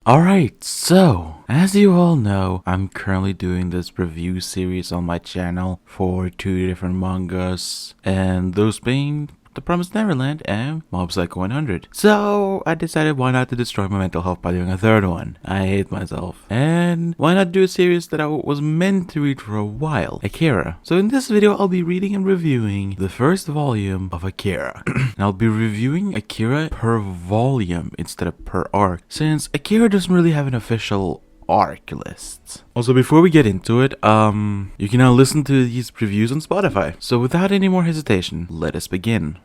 Alright, so, as you all know, I'm currently doing this review series on my channel for two different mangas, and those being The Promised Neverland and Mob Psycho 100. So, I decided why not to destroy my mental health by doing a third one. I hate myself. And why not do a series that I was meant to read for a while, Akira. So in this video, I'll be reading and reviewing the first volume of Akira. And I'll be reviewing Akira per volume instead of per arc, since Akira doesn't really have an official arc list. Also, before we get into it, you can now listen to these reviews on Spotify. So without any more hesitation, let us begin.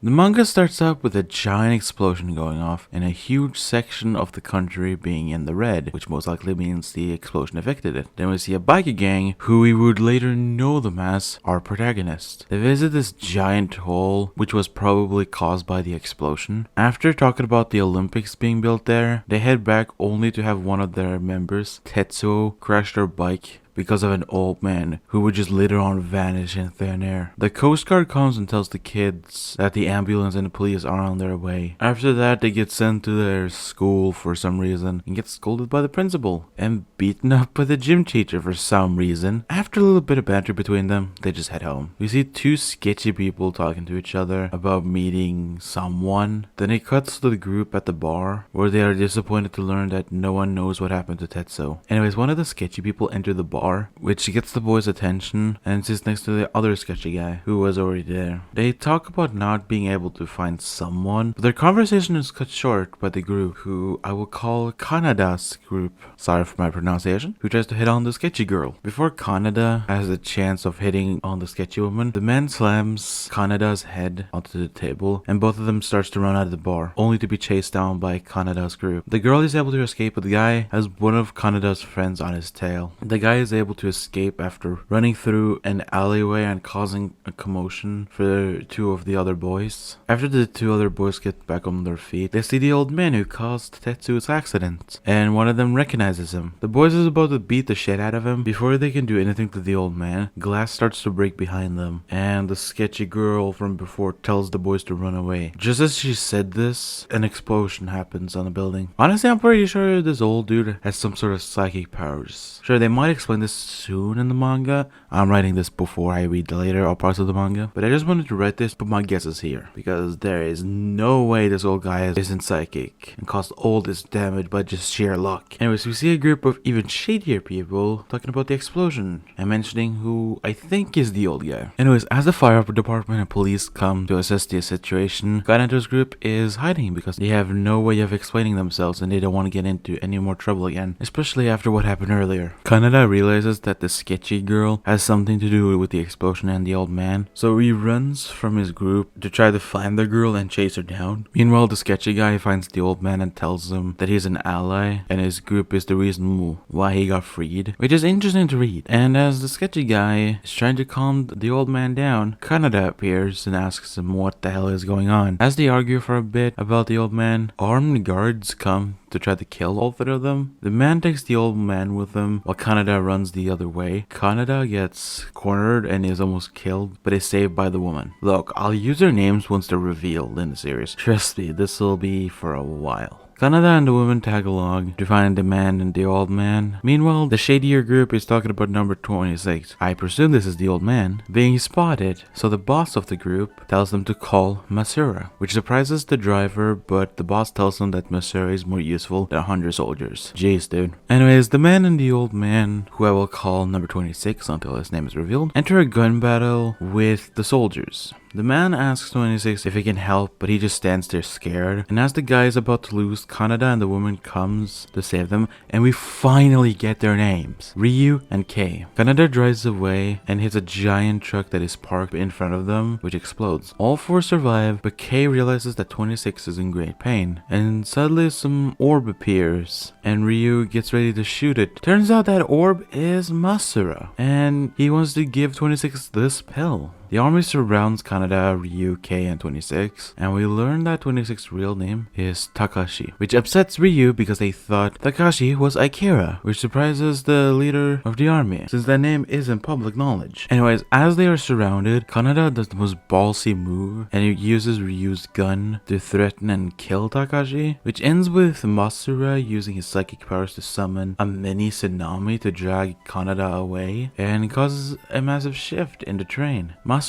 The manga starts up with a giant explosion going off and a huge section of the country being in the red, which most likely means the explosion affected it. Then we see a biker gang, who we would later know them as our protagonist. They visit this giant hole, which was probably caused by the explosion. After talking about the Olympics being built there, they head back only to have one of their members, Tetsuo, crash their bike because of an old man who would just later on vanish in thin air. The Coast Guard comes and tells the kids that the ambulance and the police are on their way. After that, they get sent to their school for some reason and get scolded by the principal and beaten up by the gym teacher for some reason. After a little bit of banter between them, they just head home. We see two sketchy people talking to each other about meeting someone. Then it cuts to the group at the bar where they are disappointed to learn that no one knows what happened to Tetsuo. Anyways, one of the sketchy people enter the bar, which gets the boys' attention, and sits next to the other sketchy guy who was already there. They talk about not being able to find someone, but their conversation is cut short by the group, who I will call Kanada's group, sorry for my pronunciation, who tries to hit on the sketchy girl. Before Kanada has a chance of hitting on the sketchy woman, the man slams Kanada's head onto the table, and both of them starts to run out of the bar, only to be chased down by Kanada's group. The girl is able to escape, but the guy has one of Kanada's friends on his tail. The guy is able to escape after running through an alleyway and causing a commotion for two of the other boys. After the two other boys get back on their feet, they see the old man who caused Tetsuo's accident, and one of them recognizes him. The boys is about to beat the shit out of him. Before they can do anything to the old man, glass starts to break behind them, and the sketchy girl from before tells the boys to run away. Just as she said this, an explosion happens on the building. Honestly, I'm pretty sure this old dude has some sort of psychic powers. Sure, they might explain this soon in the manga. I'm writing this before I read the later or parts of the manga, but I just wanted to write this, but my guess is here, because there is no way this old guy isn't psychic and caused all this damage by just sheer luck. Anyways, we see a group of even shadier people talking about the explosion and mentioning who I think is the old guy. Anyways, as the fire department and police come to assess the situation, Kanada's group is hiding because they have no way of explaining themselves and they don't want to get into any more trouble again, especially after what happened earlier. Kanada realizes that the sketchy girl has something to do with the explosion and the old man, so he runs from his group to try to find the girl and chase her down. Meanwhile, the sketchy guy finds the old man and tells him that he's an ally and his group is the reason why he got freed, which is interesting to read. And as the sketchy guy is trying to calm the old man down, Kanada appears and asks him what the hell is going on. As they argue for a bit about the old man, armed guards come to try to kill all three of them. The man takes the old man with him while Kanada runs the other way. Kanada gets cornered and is almost killed, but is saved by the woman. Look, I'll use their names once they're revealed in the series. Trust me, this will be for a while. Kanada and the woman tag along to find the man and the old man. Meanwhile, the shadier group is talking about number 26. I presume this is the old man being spotted, so the boss of the group tells them to call Masura, which surprises the driver, but the boss tells them that Masura is more useful than 100 soldiers. Jeez, dude. Anyways, the man and the old man, who I will call number 26 until his name is revealed, enter a gun battle with the soldiers. The man asks 26 if he can help, but he just stands there scared. And as the guy is about to lose, Kanada and the woman comes to save them, and we finally get their names, Ryu and Kei. Kanada drives away and hits a giant truck that is parked in front of them, which explodes. All four survive, but Kei realizes that 26 is in great pain, and suddenly some orb appears, and Ryu gets ready to shoot it. Turns out that orb is Masura, and he wants to give 26 this pill. The army surrounds Kaneda, Ryu, Kei, and 26, and we learn that 26's real name is Takashi, which upsets Ryu because they thought Takashi was Akira, which surprises the leader of the army, since that name isn't public knowledge. Anyways, as they are surrounded, Kaneda does the most ballsy move, and he uses Ryu's gun to threaten and kill Takashi, which ends with Masura using his psychic powers to summon a mini tsunami to drag Kaneda away, and causes a massive shift in the train. Masura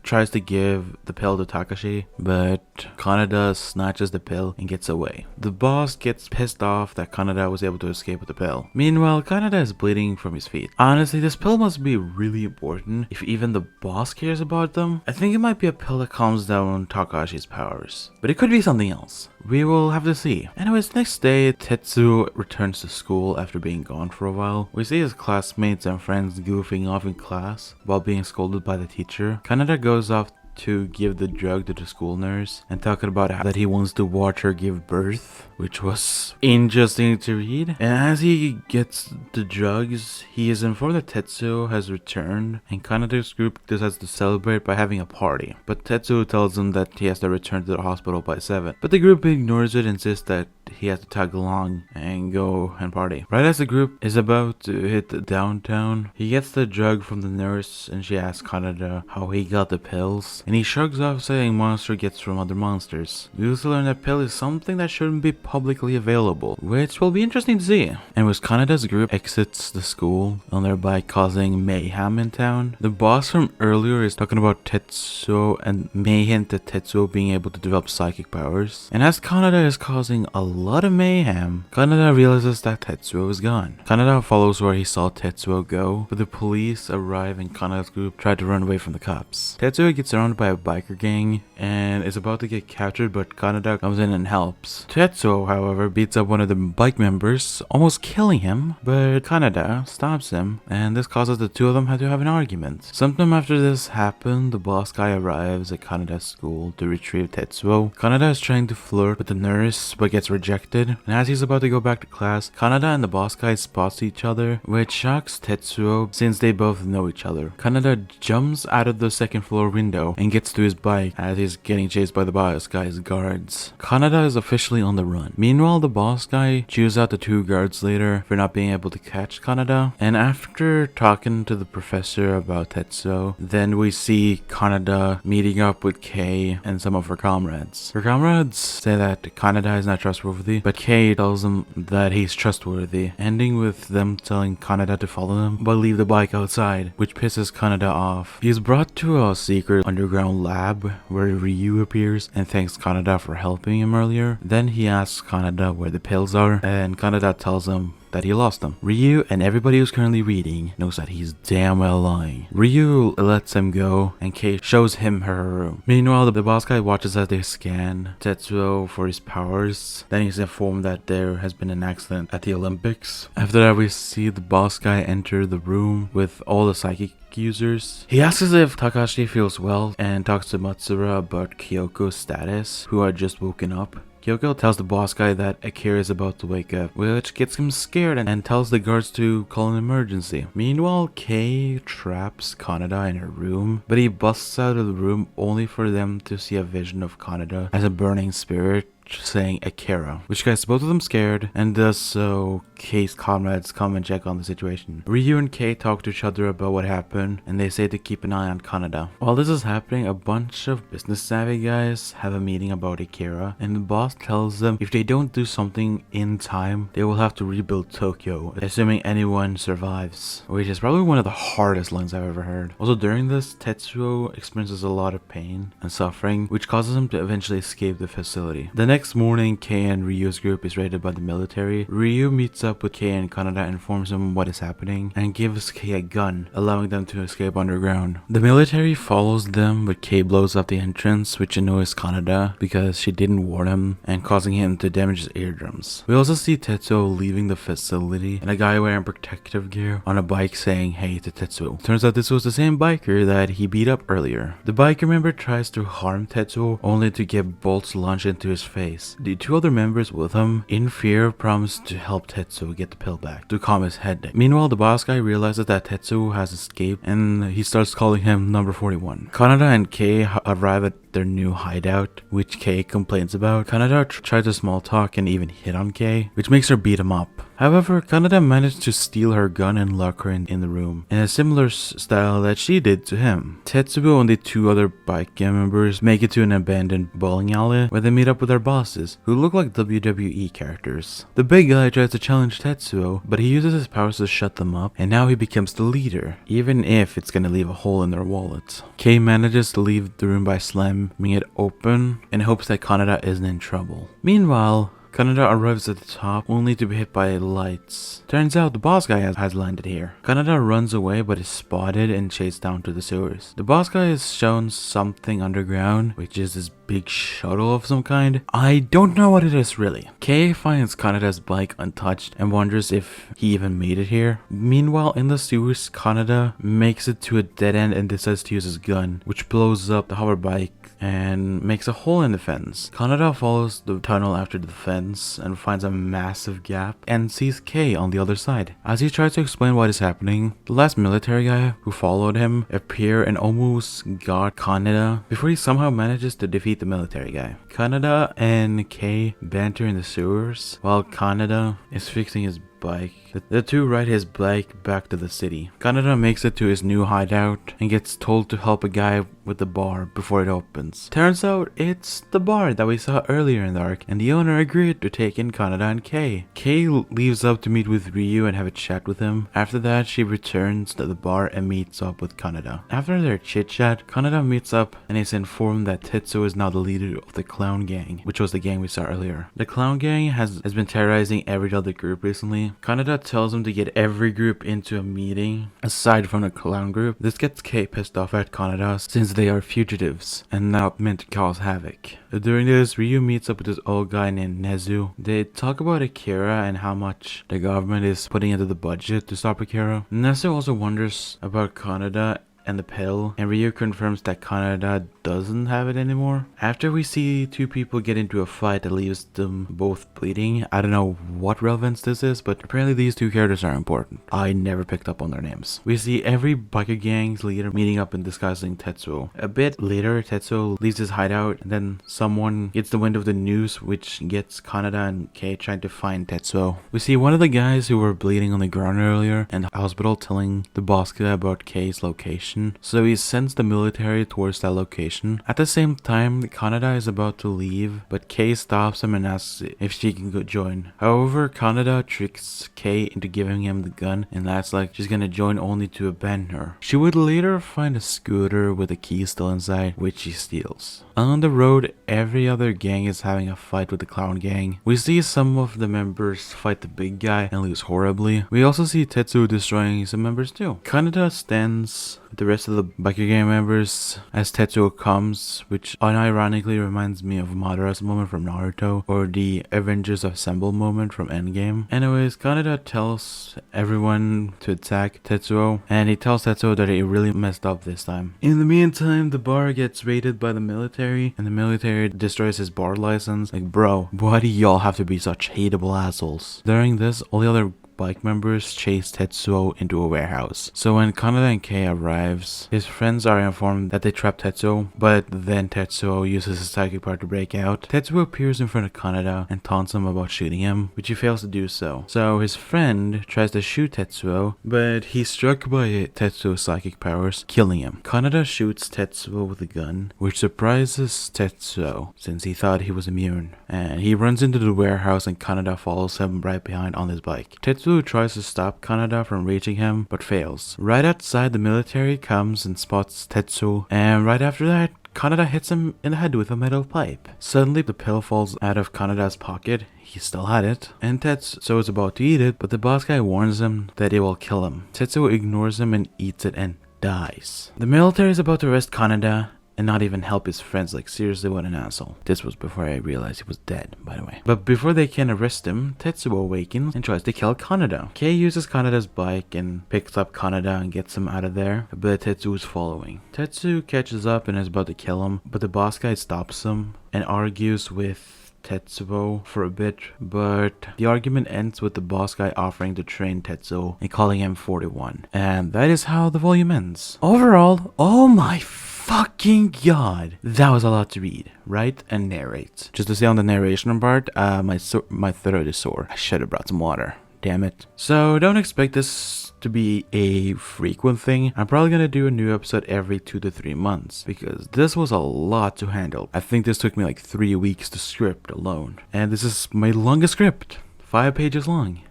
tries to give the pill to Takashi, but Kaneda snatches the pill and gets away. The boss gets pissed off that Kaneda was able to escape with the pill. Meanwhile, Kaneda is bleeding from his feet. Honestly, this pill must be really important if even the boss cares about them. I think it might be a pill that calms down Takashi's powers, but it could be something else. We will have to see. Anyways, next day, Tetsuo returns to school after being gone for a while. We see his classmates and friends goofing off in class while being scolded by the teacher. Kaneda goes off to give the drug to the school nurse and talking about how that he wants to watch her give birth, which was interesting to read. And as he gets the drugs, he is informed that Tetsuo has returned, and Kaneda's group decides to celebrate by having a party. But Tetsuo tells him that he has to return to the hospital by 7. But the group ignores it and insists that he has to tag along and go and party. Right as the group is about to hit the downtown, he gets the drug from the nurse and she asks Kaneda how he got the pills, and he shrugs off, saying monster gets from other monsters. We also learn that pill is something that shouldn't be publicly available, which will be interesting to see. And as Kaneda's group exits the school on their bike, causing mayhem in town, the boss from earlier is talking about Tetsuo and may hint at Tetsuo being able to develop psychic powers. And as Kaneda is causing a lot of mayhem, Kaneda realizes that Tetsuo is gone. Kaneda follows where he saw Tetsuo go, but the police arrive and Kaneda's group try to run away from the cops. Tetsuo gets surrounded by a biker gang and is about to get captured, but Kaneda comes in and helps. Tetsuo, however, beats up one of the bike members, almost killing him, but Kaneda stops him, and this causes the two of them to have an argument. Sometime after this happened, the boss guy arrives at Kaneda's school to retrieve Tetsuo. Kaneda is trying to flirt with the nurse, but gets rejected, and as he's about to go back to class, Kaneda and the boss guy spots each other, which shocks Tetsuo since they both know each other. Kaneda jumps out of the second floor window and gets to his bike as he's getting chased by the boss guy's guards. Kaneda is officially on the run. Meanwhile, the boss guy chews out the two guards later for not being able to catch Kaneda, and after talking to the professor about Tetsuo, then we see Kaneda meeting up with Kei and some of her comrades. Her comrades say that Kaneda is not trustworthy, but Kei tells him that he's trustworthy, ending with them telling Kaneda to follow them but leave the bike outside, which pisses Kaneda off. He is brought to a secret underground lab where Ryu appears and thanks Kaneda for helping him earlier. Then he asks Kaneda where the pills are, and Kaneda tells him that he lost them. Ryu and everybody who's currently reading knows that he's damn well lying. Ryu lets him go and Kei shows him her room. Meanwhile, the boss guy watches as they scan Tetsuo for his powers. Then he's informed that there has been an accident at the Olympics. After that, we see the boss guy enter the room with all the psychic users. He asks if Takashi feels well and talks to Matsura about Kyoko's status, who had just woken up. Kyoko tells the boss guy that Akira is about to wake up, which gets him scared and tells the guards to call an emergency. Meanwhile, Kei traps Kaneda in her room, but he busts out of the room only for them to see a vision of Kaneda as a burning spirit saying Akira, which gets both of them scared, and thus so Kei's comrades come and check on the situation. Ryu and Kei talk to each other about what happened, and they say to keep an eye on Kaneda. While this is happening, a bunch of business savvy guys have a meeting about Akira, and the boss tells them if they don't do something in time, they will have to rebuild Tokyo, assuming anyone survives, which is probably one of the hardest lines I've ever heard. Also, during this, Tetsuo experiences a lot of pain and suffering, which causes him to eventually escape the facility. The next morning, Kei and Ryu's group is raided by the military. Ryu meets up with Kei and Kaneda and informs them what is happening and gives Kei a gun, allowing them to escape underground. The military follows them, but Kei blows up the entrance, which annoys Kaneda because she didn't warn him and causing him to damage his eardrums. We also see Tetsuo leaving the facility and a guy wearing protective gear on a bike saying hey to Tetsuo. Turns out this was the same biker that he beat up earlier. The biker member tries to harm Tetsuo only to get bolts launched into his face, face. The two other members with him, in fear, promise to help Tetsuo get the pill back to calm his headache. Meanwhile, the boss guy realizes that Tetsuo has escaped and he starts calling him number 41. Kaneda and Kei arrive at their new hideout, which Kei complains about. Kaneda tries to small talk and even hit on Kei, which makes her beat him up. However, Kaneda managed to steal her gun and lock her in the room, in a similar style that she did to him. Tetsuo and the two other bike gang members make it to an abandoned bowling alley where they meet up with their bosses, who look like WWE characters. The big guy tries to challenge Tetsuo, but he uses his powers to shut them up, and now he becomes the leader, even if it's gonna leave a hole in their wallet. Kei manages to leave the room by slamming it open in hopes that Kaneda isn't in trouble. Meanwhile, Kaneda arrives at the top only to be hit by lights. Turns out the boss guy has landed here. Kaneda runs away but is spotted and chased down to the sewers. The boss guy is shown something underground, which is this big shuttle of some kind. I don't know what it is really. Kei finds Kaneda's bike untouched and wonders if he even made it here. Meanwhile, in the sewers, Kaneda makes it to a dead end and decides to use his gun, which blows up the hover bike and makes a hole in the fence. Kaneda follows the tunnel after the fence and finds a massive gap and sees Kei on the other side. As he tries to explain what is happening, the last military guy who followed him appear and almost got Kaneda before he somehow manages to defeat the military guy. Kaneda and Kei banter in the sewers while Kaneda is fixing his bike. The two ride his bike back to the city. Kaneda makes it to his new hideout and gets told to help a guy with the bar before it opens. Turns out it's the bar that we saw earlier in the arc, and the owner agreed to take in Kaneda and Kei. Kei leaves up to meet with Ryu and have a chat with him. After that, she returns to the bar and meets up with Kaneda. After their chit chat, Kaneda meets up and is informed that Tetsuo is now the leader of the clown gang, which was the gang we saw earlier. The clown gang has been terrorizing every other group recently. Kaneda tells him to get every group into a meeting aside from the clown group. This gets Kei pissed off at Kaneda since they are fugitives and now meant to cause havoc. During this, Ryu meets up with this old guy named Nezu. They talk about Akira and how much the government is putting into the budget to stop Akira. Nezu also wonders about Kaneda and the pill, and Ryu confirms that Kaneda doesn't have it anymore. After we see two people get into a fight that leaves them both bleeding. I don't know what relevance this is, but apparently these two characters are important. I never picked up on their names. We see every biker gang's leader meeting up and discussing Tetsuo. A bit later, Tetsuo leaves his hideout, and then someone gets the wind of the news, which gets Kaneda and Kei trying to find Tetsuo. We see one of the guys who were bleeding on the ground earlier in the hospital telling the boss guy about Kei's location. So he sends the military towards that location. At the same time, Kaneda is about to leave, but Kei stops him and asks if she can go join. However, Kaneda tricks Kei into giving him the gun and acts like she's gonna join only to abandon her. She would later find a scooter with a key still inside, which she steals. On the road, every other gang is having a fight with the clown gang. We see some of the members fight the big guy and lose horribly. We also see Tetsuo destroying some members too. Kaneda stands with the rest of the biker gang members as Tetsuo comes, which unironically reminds me of Madara's moment from Naruto or the Avengers Assemble moment from Endgame. Anyways, Kaneda tells everyone to attack Tetsuo, and he tells Tetsuo that he really messed up this time. In the meantime, the bar gets raided by the military, and the military destroys his bar license. Like, bro, why do y'all have to be such hateable assholes? During this, all the other bike members chase Tetsuo into a warehouse. So when Kaneda and Kei arrives, his friends are informed that they trapped Tetsuo, but then Tetsuo uses his psychic power to break out. Tetsuo appears in front of Kaneda and taunts him about shooting him, which he fails to do so. So his friend tries to shoot Tetsuo, but he's struck by Tetsuo's psychic powers, killing him. Kaneda shoots Tetsuo with a gun, which surprises Tetsuo since he thought he was immune. And he runs into the warehouse and Kaneda follows him right behind on his bike. Tetsuo tries to stop Kaneda from reaching him, but fails. Right outside, the military comes and spots Tetsuo, and right after that, Kaneda hits him in the head with a metal pipe. Suddenly, the pill falls out of Kaneda's pocket. He still had it, and Tetsuo is about to eat it, but the boss guy warns him that it will kill him. Tetsuo ignores him and eats it and dies. The military is about to arrest Kaneda and not even help his friends. Like, seriously, what an asshole. This was before I realized he was dead, by the way. But before they can arrest him, Tetsuo awakens and tries to kill Kaneda. Kei uses Kaneda's bike and picks up Kaneda and gets him out of there, but Tetsuo is following. Tetsuo catches up and is about to kill him, but the boss guy stops him and argues with Tetsuo for a bit, but the argument ends with the boss guy offering to train Tetsuo and calling him 41. And that is how the volume ends. Overall, oh my fucking god, that was a lot to read, write, and narrate. Just to say on the narration part, my throat is sore. I should have brought some water. Damn it. So don't expect this to be a frequent thing. I'm probably gonna do a new episode every 2 to 3 months because this was a lot to handle. I think this took me like 3 weeks to script alone. And this is my longest script, 5 pages long.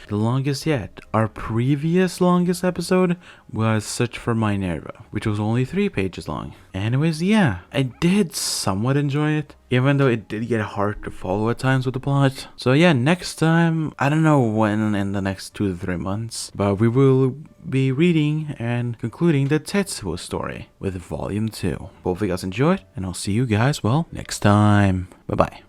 The longest yet. Our previous longest episode was Search for Minerva, which was only 3 pages long. Anyways, yeah, I did somewhat enjoy it, even though it did get hard to follow at times with the plot. So yeah, next time, I don't know when in the next 2 to 3 months, but we will be reading and concluding the Tetsuo story with volume 2. Hopefully you guys enjoyed, and I'll see you guys, well, next time. Bye bye.